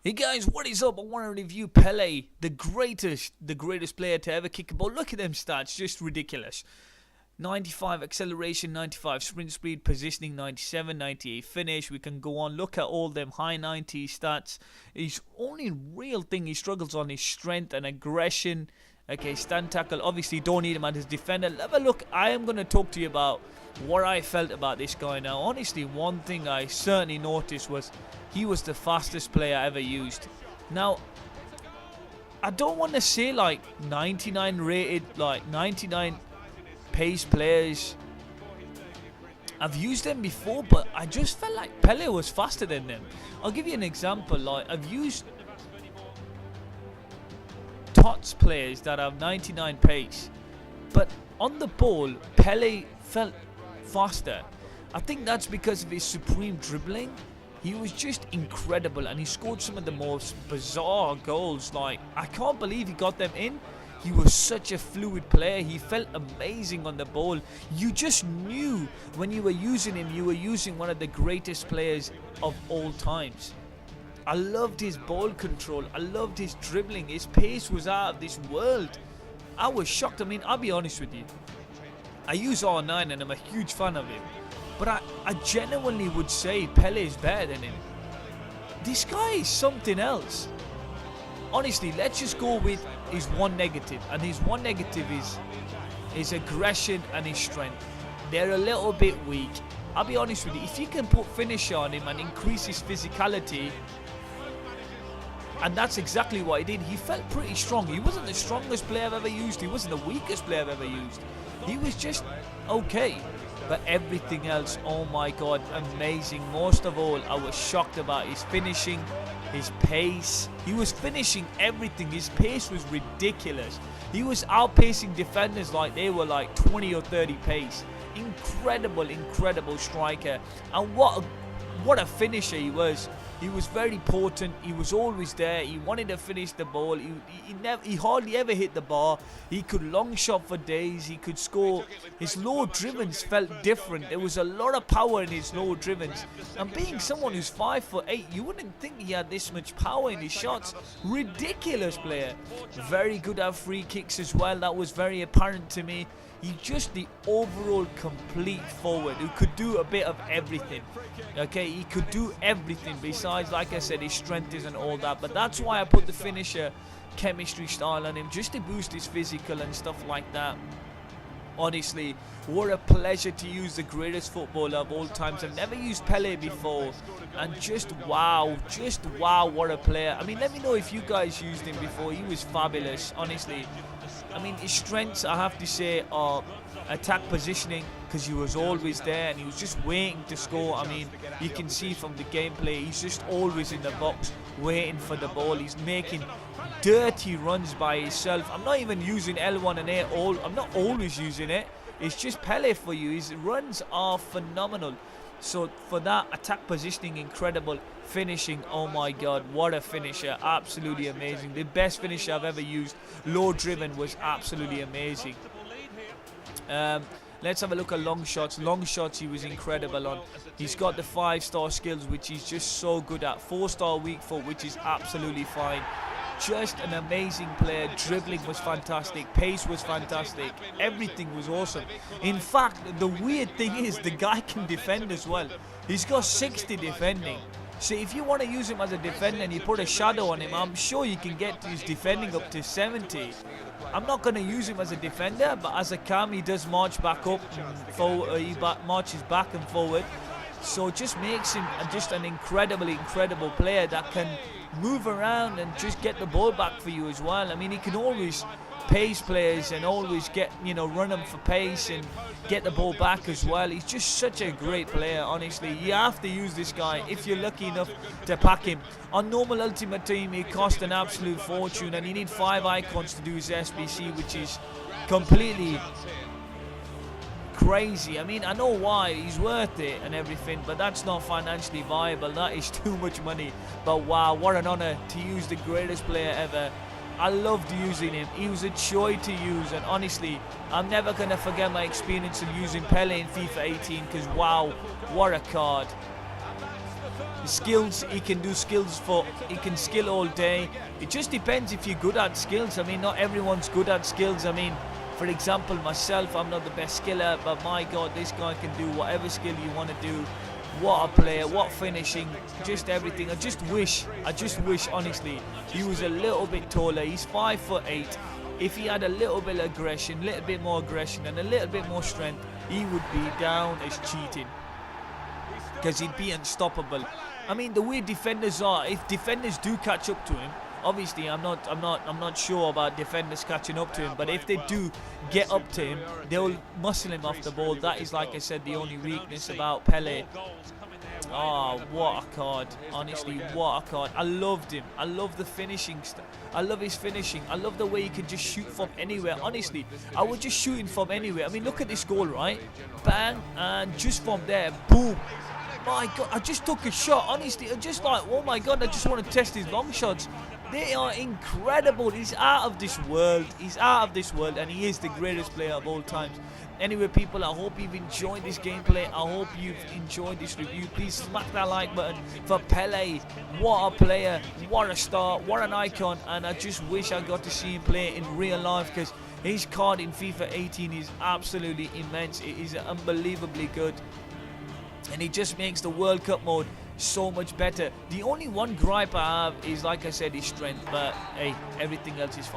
Hey guys, what is up? I want to review Pele, the greatest player to ever kick a ball. Look at them stats, just ridiculous. 95 acceleration, 95 sprint speed, positioning 97, 98 finish. We can go on, look at all them high 90 stats. His only real thing he struggles on is strength and aggression. Okay, stand tackle, obviously don't need him as his defender. Have a look, I am going to talk to you about what I felt about this guy now. Honestly, one thing I certainly noticed was he was the fastest player I ever used. Now, I don't want to say like 99 rated, like 99 pace players. I've used them before, but I just felt like Pele was faster than them. I'll give you an example. Like I've used TOTS players that have 99 pace, but on the ball, Pele felt faster. I think that's because of his supreme dribbling. He was just incredible, and he scored some of the most bizarre goals. Like, I can't believe he got them in. He was such a fluid player. He felt amazing on the ball. You just knew when you were using him, you were using one of the greatest players of all times. I loved his ball control. I loved his dribbling. His pace was out of this world. I was shocked. I mean, I'll be honest with you. I use R9 and I'm a huge fan of him. But I genuinely would say Pele is better than him. This guy is something else. Honestly, let's just go with his one negative. And his one negative is his aggression and his strength. They're a little bit weak. I'll be honest with you. If you can put finisher on him and increase his physicality, and that's exactly what he did. He felt pretty strong. He wasn't the strongest player I've ever used. He wasn't the weakest player I've ever used. He was just okay. But everything else, oh my god, amazing. Most of all, I was shocked about his finishing, his pace. He was finishing everything. His pace was ridiculous. He was outpacing defenders like they were like 20 or 30 pace. Incredible striker. And what a finisher he was. He was very potent. He was always there. He wanted to finish the ball. He hardly ever hit the bar. He could long shot for days. He could score. His low drivens felt different. There was a lot of power in his low drivens. And being someone who's 5'8", you wouldn't think he had this much power in his shots. Ridiculous player. Very good at free kicks as well. That was very apparent to me. He's just the overall complete forward who could do a bit of everything. Okay, he could do everything besides, like I said, his strength isn't all that. But that's why I put the finisher chemistry style on him, just to boost his physical and stuff like that. Honestly, what a pleasure to use the greatest footballer of all times. I've never used Pele before, and just wow, what a player. I mean, let me know if you guys used him before. He was fabulous, honestly. I mean, his strengths, I have to say, are attack positioning, because he was always there and he was just waiting to score. I mean, you can see from the gameplay, he's just always in the box waiting for the ball. He's making dirty runs by himself. I'm not even using L1 and A. I'm not always using it. It's just Pele for you. His runs are phenomenal. So for that, attack positioning, incredible. Finishing, oh my god, what a finisher. Absolutely amazing. The best finisher I've ever used. Low driven was absolutely amazing. Let's have a look at long shots. Long shots he was incredible on. He's got the 5-star skills, which he's just so good at. 4-star weak foot, which is absolutely fine. Just an amazing player. Dribbling was fantastic. Pace was fantastic. Everything was awesome. In fact, the weird thing is the guy can defend as well. He's got 60 defending. So if you want to use him as a defender and you put a shadow on him, I'm sure you can get his defending up to 70. I'm not going to use him as a defender, but as a cam, he does march back up and forward. He marches back and forward. So it just makes him just an incredible player that can move around and just get the ball back for you as well. I mean, he can always pace players and always get, run them for pace and get the ball back as well. He's just such a great player, honestly. You have to use this guy if you're lucky enough to pack him. On normal Ultimate Team, he cost an absolute fortune, and you need 5 icons to do his SBC, which is completely crazy. I mean, I know why, he's worth it and everything, but that's not financially viable. That is too much money. But wow, what an honor to use the greatest player ever. I loved using him. He was a joy to use, and honestly, I'm never going to forget my experience of using Pele in FIFA 18, because wow, what a card. Skills, he can do skills he can skill all day. It just depends if you're good at skills. I mean, not everyone's good at skills. I mean, for example, myself, I'm not the best skiller, but my God, this guy can do whatever skill you want to do. What a player, what finishing, just everything. I just wish, honestly, he was a little bit taller. He's 5'8". If he had a little bit of aggression, little bit more aggression, and a little bit more strength, he would be down as cheating, because he'd be unstoppable. I mean, the way defenders are, if defenders do catch up to him, obviously I'm not sure about defenders catching up to him, but if they do get up to him, they'll muscle him off the ball. That is, like I said, the only weakness about Pele. Oh, what a card. Honestly, what a card. I loved him. I love the finishing stuff. I love his finishing. I love the way he can just shoot from anywhere. Honestly, I was just shooting from anywhere. I mean, look at this goal, right? Bang, and just from there, boom. My God, I just took a shot. Honestly, I'm just like, oh my God, I just want to test his long shots. They are incredible. He's out of this world. He's out of this world, and he is the greatest player of all times. Anyway, people, I hope you've enjoyed this gameplay. I hope you've enjoyed this review. Please smack that like button for Pele. What a player. What a star. What an icon. And I just wish I got to see him play in real life, because his card in FIFA 18 is absolutely immense. It is unbelievably good, and it just makes the World Cup mode so much better. The only one gripe I have is, like I said, his strength, but hey, everything else is fine.